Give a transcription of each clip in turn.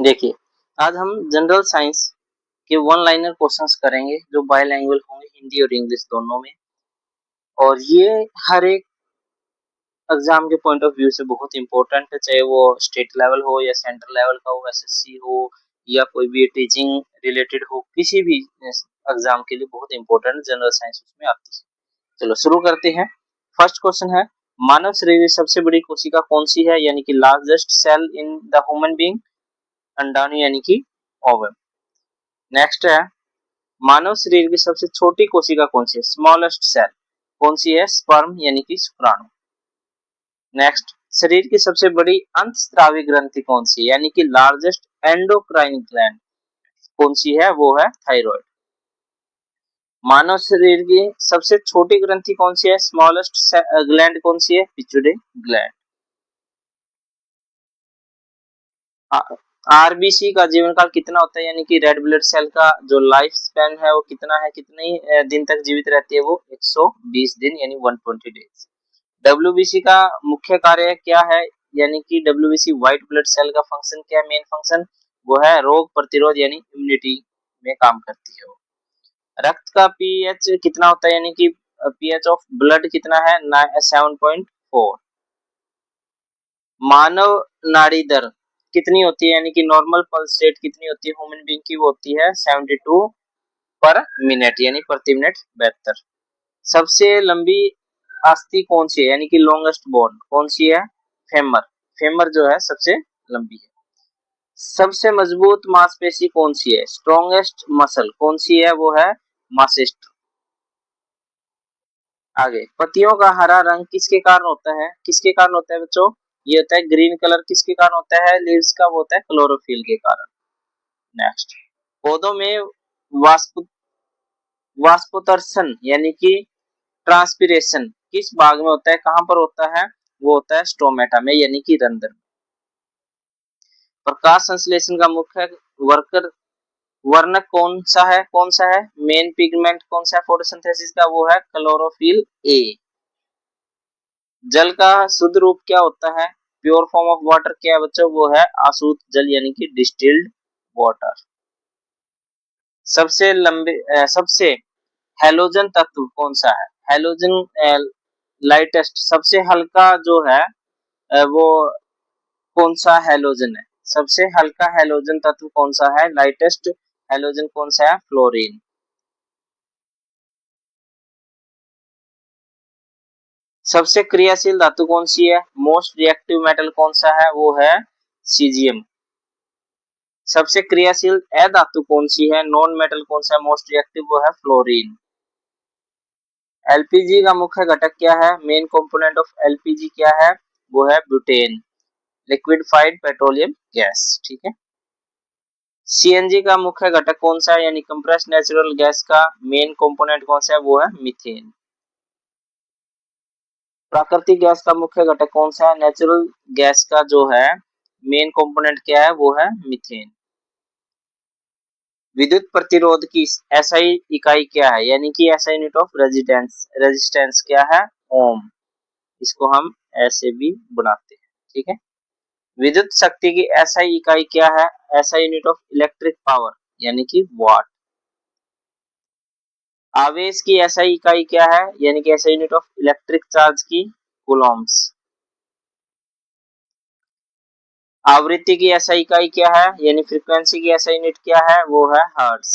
देखिए, आज हम जनरल साइंस के वन लाइनर क्वेश्चंस करेंगे जो बाइलैंग्वेज होंगे, हिंदी और इंग्लिश दोनों में। और ये हर एक एग्जाम के पॉइंट ऑफ व्यू से बहुत इंपॉर्टेंट है, चाहे वो स्टेट लेवल हो या सेंट्रल लेवल का हो, एसएससी हो या कोई भी टीचिंग रिलेटेड हो, किसी भी एग्जाम के लिए बहुत इंपॉर्टेंट जनरल साइंस उसमें आती है। चलो शुरू करते हैं। फर्स्ट क्वेश्चन है, मानव शरीर की सबसे बड़ी कोशिका कौन सी है, यानी कि largest cell in the human being, अंडाणु यानी कि ओवम। नेक्स्ट है, मानव शरीर की सबसे छोटी कोशिका कौन सी है, स्मॉलेस्ट सेल कौन सी है, स्पर्म यानी कि शुक्राणु। नेक्स्ट, शरीर की सबसे बड़ी अंतस्रावी ग्रंथि कौन सी है, यानी कि लार्जेस्ट एंडोक्राइन ग्लैंड कौन सी है, वो है थायराइड। मानव शरीर की सबसे छोटी ग्रंथि कौन सी है, स्मॉलेस्ट ग्लैंड कौन सी है, पिट्यूटरी ग्लैंड। आरबीसी का जीवन काल कितना होता है, यानी कि रेड ब्लड सेल का जो लाइफ स्पैन है वो कितना है, कितने दिन तक जीवित रहती है, वो 120 दिन यानी 120 डेज। डब्ल्यूबीसी का मुख्य कार्य क्या है, यानी कि डब्ल्यूबीसी व्हाइट ब्लड सेल का फंक्शन क्या है, मेन फंक्शन वो है रोग प्रतिरोध यानी इम्यूनिटी में काम करती है वो। रक्त का पीएच कितना होता है, यानी कि पीएच ऑफ ब्लड कितना है, 7.4। मानव नाड़ी दर कितनी होती है, यानी कि नॉर्मल पल्स रेट कितनी होती है ह्यूमन बीइंग की, वो होती है 72 पर मिनट यानी प्रति मिनट 72। सबसे लंबी अस्थि कौन सी है, यानी कि लॉन्गेस्ट बोन कौन सी है, फेमर। फेमर जो है सबसे लंबी है। सबसे मजबूत मांसपेशी कौन सी है, स्ट्रॉन्गेस्ट मसल कौन सी है, वो है मास्टिस। आगे, पत्तियों का हरा रंग किसके कारण होता है, किसके कारण होता है बच्चों, ये होता है ग्रीन कलर किसके कारण होता है, लीव्स का, वो होता है क्लोरोफिल के कारण। नेक्स्ट, पौधों में वाष्प वाष्पोत्सर्जन यानी कि ट्रांसपीरेशन किस भाग में होता है, कहां पर होता है, वो होता है स्टोमेटा में यानी कि रंध्र। प्रकाश संश्लेषण का मुख्य वर्कर वर्णक कौन सा है, मेन पिगमेंट कौन सा है फोटोसिंथेसिस का, वो है क्लोरोफिल ए। जल का शुद्ध रूप क्या होता है, प्योर फॉर्म ऑफ वाटर क्या है बच्चों, वो है आशुद्ध जल यानी कि डिस्टिल्ड वाटर। सबसे हैलोजन तत्व कौन सा है, हैलोजन लाइटेस्ट सबसे हल्का जो है वो कौन सा हैलोजन है, सबसे हल्का हैलोजन तत्व कौन सा है, लाइटेस्ट हैलोजन कौन सा है, फ्लोरीन। सबसे क्रियाशील धातु कौन सी है, मोस्ट रिएक्टिव मेटल कौन सा है, वो है सीजियम। सबसे क्रियाशील अधातु कौन सी है, नॉन मेटल कौन सा है, मोस्ट रिएक्टिव, वो है फ्लोरीन। एलपीजी का मुख्य घटक क्या है, मेन कंपोनेंट ऑफ एलपीजी क्या है, वो है ब्यूटेन, लिक्विडिफाइड पेट्रोलियम गैस। ठीक है। सीएनजी का मुख्य घटक कौन सा है, यानी कंप्रेस्ड नेचुरल गैस का मेन कंपोनेंट कौन सा है, वो है मीथेन। प्राकृतिक गैस का मुख्य घटक कौन सा है, नेचुरल गैस का जो है मेन कंपोनेंट क्या है, वो है मीथेन। विद्युत प्रतिरोध की एसआई इकाई क्या है, यानी कि एसआई यूनिट ऑफ रेजिस्टेंस क्या है, ओम। इसको हम ऐसे भी बनाते हैं। ठीक है। विद्युत शक्ति की एसआई इकाई क्या है, SI unit of electric power यानी कि वाट। आवेश की एसआई इकाई क्या है, यानी कि SI unit of electric charge की कूलम्ब्स। आवृत्ति की एसआई इकाई क्या है, यानी फ्रीक्वेंसी की एसआई यूनिट क्या है, वो है हर्ट्ज।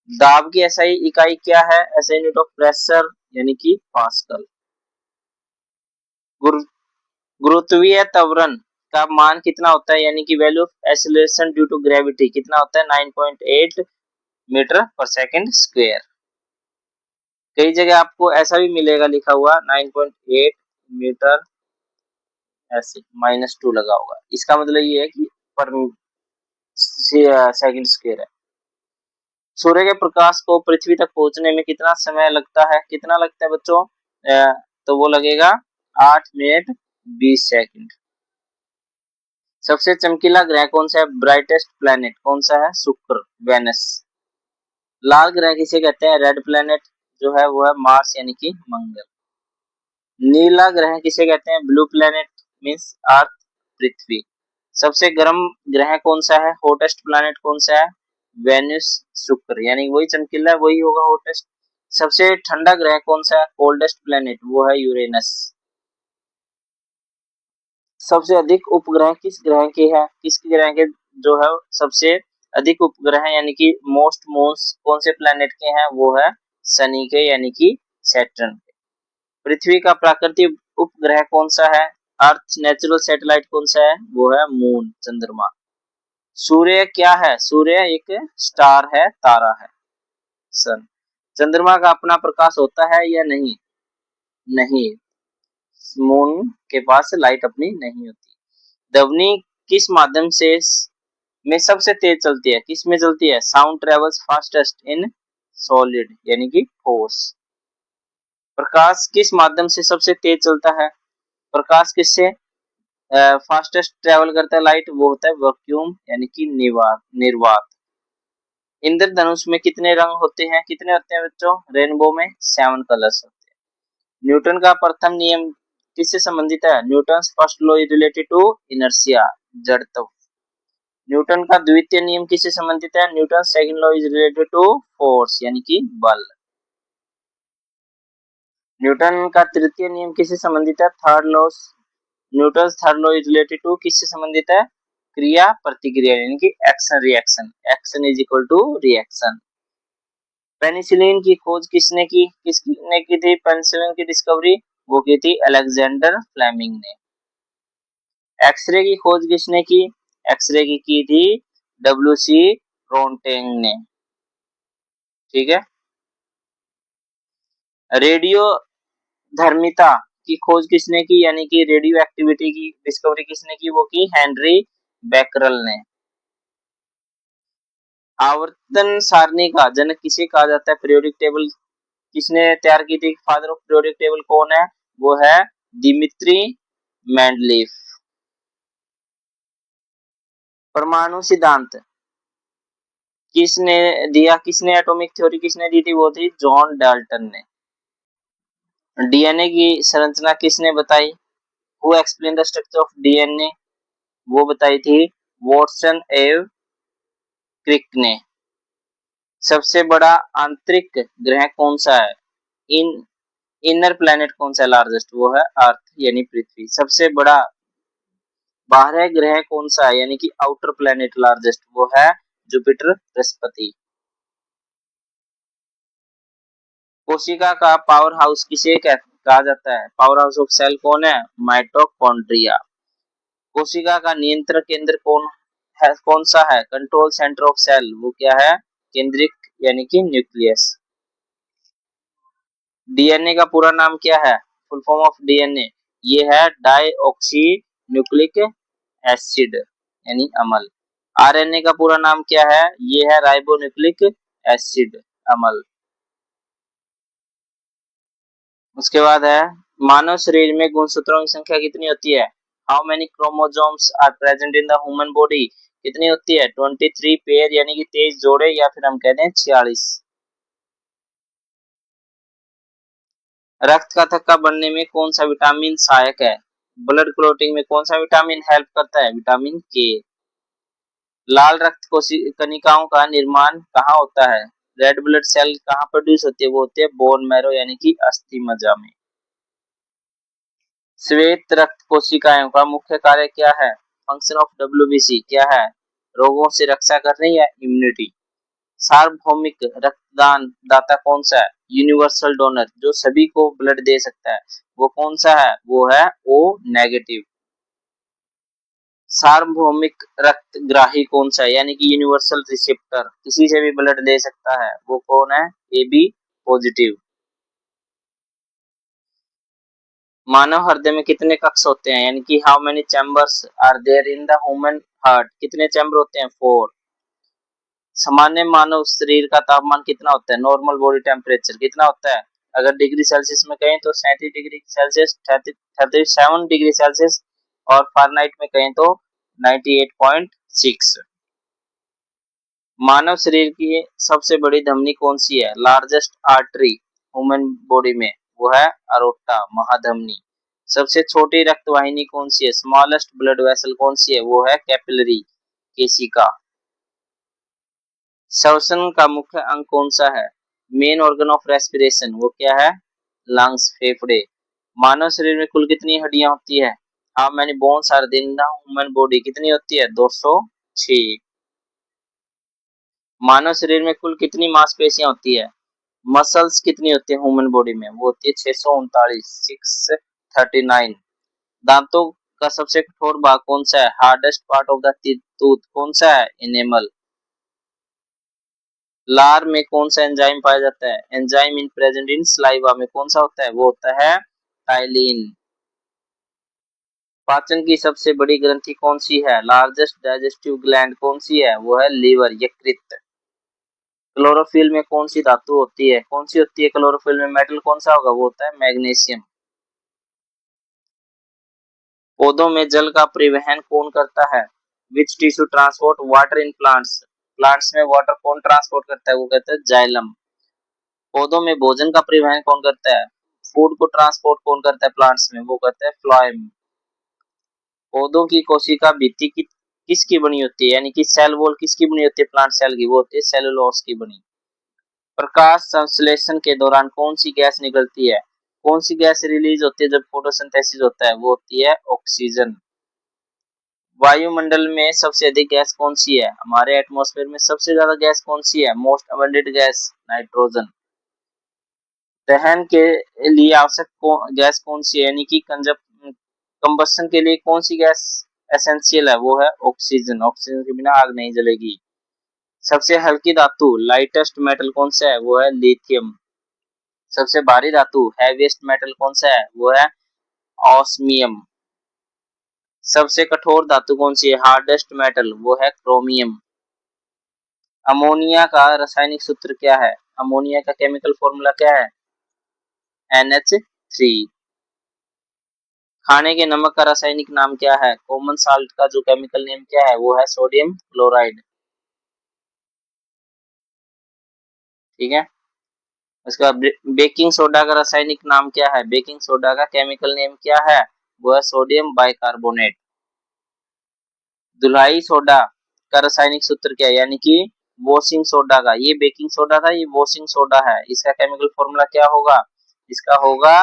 दाब की एसआई इकाई क्या है, एसआई यूनिट ऑफ प्रेशर यानी कि पास्कल। गुरुत्वीय त्वरण का मान कितना होता है, यानी कि value of acceleration due to gravity कितना होता है, 9.8 मीटर पर सेकंड स्क्वायर। कई जगह आपको ऐसा भी मिलेगा लिखा हुआ 9.8 मीटर, ऐसे -2 लगा होगा, इसका मतलब ये है कि पर सेकंड स्क्वायर है। सूर्य के प्रकाश को पृथ्वी तक पहुंचने में कितना समय लगता है, कितना लगता है बच्चों, तो वो लगेगा 8 मिनट 20 सेकंड। सबसे चमकीला ग्रह कौन सा है, ब्राइटेस्ट प्लैनेट कौन सा है, शुक्र, वेनस। लाल ग्रह किसे कहते हैं, रेड प्लैनेट जो है वो है मार्स यानी कि मंगल। नीला ग्रह किसे कहते हैं, ब्लू प्लैनेट मींस अर्थ, पृथ्वी। सबसे गर्म ग्रह कौन सा है, हॉटेस्ट प्लैनेट कौन सा है, वेन्यूस, शुक्र, यानी वही चमकीला है वही होगा हॉटेस्ट। सबसे ठंडा ग्रह कौन सा है, कोल्डेस्ट प्लैनेट, वो है यूरेनस। सबसे अधिक उपग्रह किस ग्रह के है, किस ग्रह के जो है सबसे अधिक उपग्रह यानी कि मोस्ट मून्स कौन से प्लैनेट के हैं, वो है शनि के यानी कि सैटर्न के। पृथ्वी का प्राकृतिक उपग्रह कौन सा है, अर्थ नेचुरल सैटेलाइट कौन सा है, वो है मून, चंद्रमा। सूर्य क्या है, सूर्य एक स्टार है, तारा है, सन। चंद्रमा का अपना प्रकाश होता है या नहीं, नहीं, मून के पास लाइट अपनी नहीं होती। ध्वनि किस माध्यम से में सबसे तेज चलती है, किस में चलती है, sound travels fastest in solid यानी कि ठोस। प्रकाश किस माध्यम से सबसे तेज चलता है, प्रकाश किससे फास्टेस्ट ट्रेवल करता है लाइट, वो होता है वैक्यूम यानी कि निर्वात। इंद्रधनुष में कितने रंग होते हैं, कितने होते हैं बच्चों, रेनबो में 7 कलर्स होते हैं। न्यूटन का प्रथम नियम किससे संबंधित है, Newton first law is related to inertia, जड़त्व। न्यूटन का द्वितीय नियम किससे संबंधित है, Newton second law is related to force यानी कि बल। न्यूटन का तृतीय नियम किससे संबंधित है, third law, Newton third law is related to किससे संबंधित है, क्रिया प्रतिक्रिया यानी कि action reaction, action is equal to reaction. Penicillin की खोज किसने की थी, पेनिसिलिन की डिस्कवरी वो की थी अलेक्जेंडर फ्लेमिंग ने। एक्सरे की खोज किसने की, एक्सरे की थी डब्ल्यूसी रोंटेंग ने, ठीक है। रेडियो धर्मिता की खोज किसने की, यानी कि रेडियो एक्टिविटी की डिस्कवरी किसने की, वो की हेनरी बैकरल ने। आवर्तन सारणी का जनक किसे कहा जाता है, पीरियोडिक टेबल किसने तैयार की थी, फादर ऑफ पीरियोडिक टेबल कौन है, वो है दिमित्री मेंडलीफ। परमाणु सिद्धांत किसने दिया, किसने एटॉमिक थ्योरी किसने दी थी, वो थी जॉन डाल्टन ने। डीएनए की संरचना किसने बताई, who explain the structure of DNA, वो बताई थी वॉटसन एव क्रिक ने। सबसे बड़ा आंतरिक ग्रह कौन सा है, इन इनर प्लैनेट कौन सा है लार्जेस्ट, वो है अर्थ यानी पृथ्वी। सबसे बड़ा बाहरी ग्रह कौन सा है, यानी कि आउटर प्लैनेट लार्जेस्ट, वो है जुपिटर बृहस्पति। कोशिका का पावर हाउस किसे कहा जाता है, पावर हाउस ऑफ सेल कौन है, माइटोकॉन्ड्रिया। कोशिका का नियंत्रण केंद्र कौन सा है, कंट्रोल सेंटर ऑफ सेल, वो क्या है, केंद्रिक यानी कि न्यूक्लियस। डीएनए का पूरा नाम क्या है, फुल फॉर्म ऑफ डीएनए, ये है डाइऑक्सी न्यूक्लिक एसिड यानी अम्ल। आरएनए का पूरा नाम क्या है, ये है राइबोन्यूक्लिक एसिड अम्ल। उसके बाद है मानव शरीर में गुणसूत्रों की संख्या कितनी होती है, how many chromosomes are present in the human body, कितनी होती है, 23 पेयर यानी कि 23 जोड़े, या फिर हम कहते हैं 46। रक्त का थक्का बनने में कौन सा विटामिन सहायक है, ब्लड क्लोटिंग में कौन सा विटामिन हेल्प करता है, विटामिन के। लाल रक्त कणिकाओं का निर्माण कहाँ होता है, रेड ब्लड सेल कहाँ प्रोड्यूस होती है, वो होती है बोन मैरो यानी कि अस्थि मज्जा में। श्वेत रक्त कोशिकाओं का मुख्य कार्य क्या है, फंक्शन ऑफ डब्ल्यूबीसी क्या है, रोगों से रक्षा करने या इम्यूनिटी। सार्वभौमिक रक्तदान दाता कौन सा है, यूनिवर्सल डोनर जो सभी को ब्लड दे सकता है, वो कौन सा है, वो है ओ नेगेटिव। सार्वभौमिक रक्त ग्राही कौन सा है, यानी कि यूनिवर्सल रिसेप्टर किसी से भी ब्लड दे सकता है, वो कौन है, ए बी पॉजिटिव। मानव हृदय में कितने कक्ष होते हैं, यानी कि how many chambers are there in the human heart, कितने चैम्बर होते हैं, 4। सामान्य मानव शरीर का तापमान कितना होता है, नॉर्मल बॉडी टेम्परेचर कितना होता है, अगर डिग्री सेल्सियस में कहें तो 37 डिग्री सेल्सियस, 37 डिग्री सेल्सियस, और फारेनहाइट में कहें तो 98.6। मानव शरीर की सबसे बड़ी धमनी कौन सी है, लार्जेस्ट आर्टरी ह्यूमन बॉडी में, वो है अरोटा महाधमनी। सबसे छोटी रक्त वाहिनी कौन सी है? स्मॉलेस्ट ब्लड वेसल कौन सी है? वो है कैपिलरी केशिका। श्वसन का मुख्य अंग कौन सा है? मेन ऑर्गन ऑफ रेस्पिरेशन वो क्या है? लंग्स फेफड़े। मानव शरीर में कुल कितनी हड्डियां होती है? How many bones are in the human body? कितनी होती है? 206। मानव शरीर में कुल कितनी मांसपेशियां होती है? मसल्स कितनी होती है ह्यूमन बॉडी में? वो होती है 639, 639। दांतों का सबसे कठोर भाग कौन सा है? Hardest part of the tooth कौन सा है? एनेमल। लार में कौन सा एंजाइम पाया जाता है? Enzyme in present in saliva में कौन सा होता है? वो होता है टाइलिन। पाचन की सबसे बड़ी ग्रंथि कौन सी है? लार्जेस्ट डाइजेस्टिव ग्लैंड कौन सी है? वो है लीवर, यकृत। क्लोरोफिल में कौन सी धातु होती है? कौन सी होती है क्लोरोफिल में? मेटल कौन सा होगा? वो होता है मैग्नीशियम। पौधों में जल का परिवहन कौन करता है? Which tissue transport water in plants? Plants में वाटर कौन ट्रांसपोर्ट करता है? वो कहते हैं जाइलम। पौधों में भोजन का परिवहन कौन करता है? फूड को ट्रांसपोर्ट कौन करता है प्लांट्स में? वो कहते हैं फ्लोएम। पौधों की कोशिका भित्ति की किसकी बनी होती है? यानी कि सेल वॉल किसकी बनी होती है प्लांट सेल की? वो होती है सेलुलोज की बनी। प्रकाश संश्लेषण के दौरान कौन सी गैस निकलती है? कौन सी गैस रिलीज होती है जब फोटोसिंथेसिस होता है? वो होती है ऑक्सीजन। वायुमंडल में सबसे अधिक गैस कौन सी है? हमारे एटमॉस्फेयर में सबसे ज्यादा गैस कौन सी है? Most abundant gas nitrogen. दहन के लिए आवश्यक गैस कौन सी है? यानी कि कंबस्शन के लिए कौन सी गैस एसेंशियल है? वो है ऑक्सीजन। ऑक्सीजन के बिना आग नहीं जलेगी। सबसे हल्की धातु लाइटेस्ट मेटल कौन सा है? वो है लिथियम। सबसे भारी धातु हैवीएस्ट मेटल कौन सा है? वो है ऑस्मियम। सबसे कठोर धातु कौन सी है? हार्डेस्ट मेटल वो है क्रोमियम। अमोनिया का रासायनिक सूत्र क्या है? अमोनिया का केमिकल फॉर्मूला क्या है? NH3। खाने के नमक का रासायनिक नाम क्या है? कॉमन साल्ट का जो केमिकल नेम क्या है? वो है सोडियम क्लोराइड। ठीक है। उसका बेकिंग सोडा का रासायनिक नाम क्या है? बेकिंग सोडा का केमिकल नेम क्या है? वो है सोडियम बाइकार्बोनेट। धुलाई सोडा का रासायनिक सूत्र क्या है? यानी कि वॉशिंग सोडा का, ये बेकिंग सोडा था, ये वॉशिंग सोडा है। इसका केमिकल फॉर्मूला क्या होगा? इसका होगा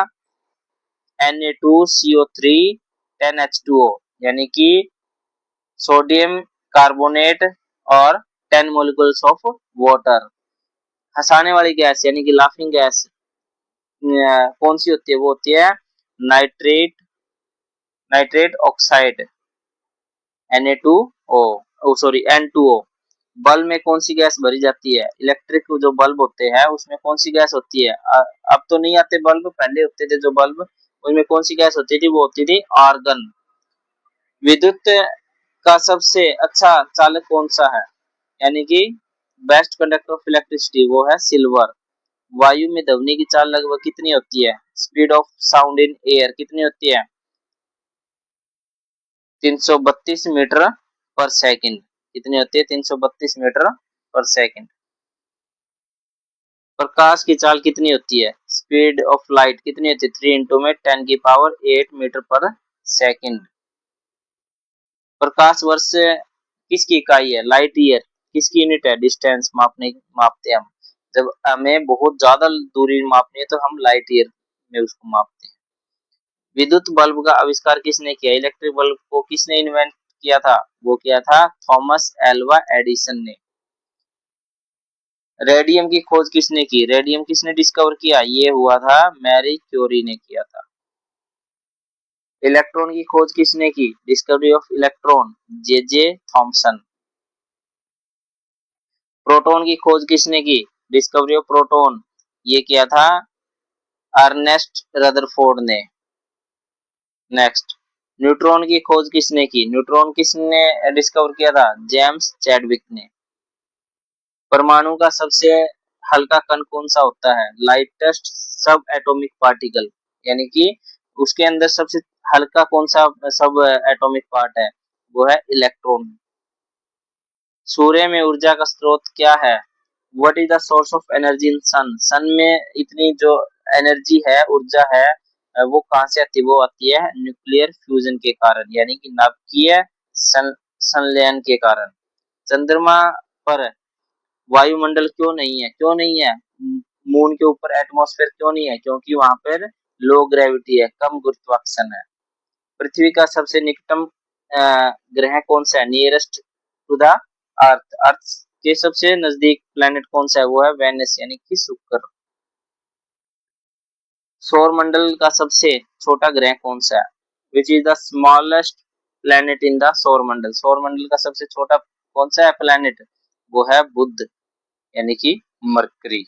Na2CO3 10H2O, यानी कि सोडियम कार्बोनेट और 10 मोलिकुल्स ऑफ वाटर। हंसाने वाली गैस यानी कि लाफिंग गैस कौन सी होती है? वो होती है nitrate nitrate oxide Na2O, sorry N2O। Bulb में कौन सी गैस भरी जाती है? इलेक्ट्रिक जो बल्ब होते हैं उसमें कौन सी गैस होती है? अब तो नहीं आते बल्ब, पहले होते थे जो बल्ब, उसमें कौन सी गैस होती थी? वो होती थी आर्गन। विद्युत का सबसे अच्छा चालक कौन सा है? यानी कि बेस्ट कंडक्टर ऑफ इलेक्ट्रिसिटी वो है सिल्वर। वायु में ध्वनि की चाल लगभग कितनी होती है? Speed of sound in air कितनी होती है? 332 मीटर पर सेकंड। कितनी होती है? 332 मीटर पर सेकंड। प्रकाश की चाल कितनी होती है? स्पीड ऑफ लाइट कितनी होती है? 3 इंटू में 10 की पावर 8 मीटर पर सेकंड। प्रकाश वर्ष किसकी इकाई है? लाइट ईयर किसकी यूनिट है? डिस्टेंस मापते हैं हम। जब हमें बहुत ज्यादा दूरी मापनी है तो हम लाइट ईयर में उसको मापते हैं। विद्युत बल्ब का आविष्कार किसने किया? इलेक्ट्रिक बल्ब को किसने इन्वेंट किया था? वो किया था थॉमस एल्वा एडिसन ने। रेडियम की खोज किसने की? रेडियम किसने डिस्कवर किया? ये हुआ था मैरी क्यूरी ने किया था। इलेक्ट्रॉन की खोज किसने की? Discovery of electron J Thomson. Proton की खोज किसने की? डिस्कवरी ऑफ प्रोटॉन ये किया था अर्नेस्ट रदरफोर्ड ने। नेक्स्ट, न्यूट्रॉन की खोज किसने की? न्यूट्रॉन किसने डिस्कवर किया था? जेम्स चैडविक ने। परमाणु का सबसे हल्का कण कौन सा होता है? लाइटेस्ट सब एटॉमिक पार्टिकल, यानी कि उसके अंदर सबसे हल्का कौन सा सब एटॉमिक पार्ट है? वो है इलेक्ट्रॉन। सूर्य में ऊर्जा का स्रोत क्या है? What is the source of energy in sun? Sun में इतनी जो एनर्जी है, ऊर्जा है, वो कहाँ से आती है? वो आती है न्यूक्लियर फ्यूजन के कारण, यानी कि नाभिकीय संलयन के कारण। चंद्रमा पर वायुमंडल क्यों नहीं है? क्यों नहीं है? मून के ऊपर एटमॉस्फेयर क्यों नहीं है? क्योंकि वहां पर लो ग्रेविटी है, कम गुरुत्वाकर्षण है। पृथ्वी का सबसे निकटतम ग्रह कौन सा है? नियरेस्ट टू द अर्थ, अर्थ के सबसे नजदीक प्लेनेट कौन सा है? वो है वेनस, यानी कि शुक्र। सौर मंडल का सबसे छोटा ग्रह कौन सा है? Which is the smallest planet in the सौर मंडल? सौर मंडल का सबसे छोटा कौन सा है प्लेनेट? वो है बुध, यानी कि मरकरी।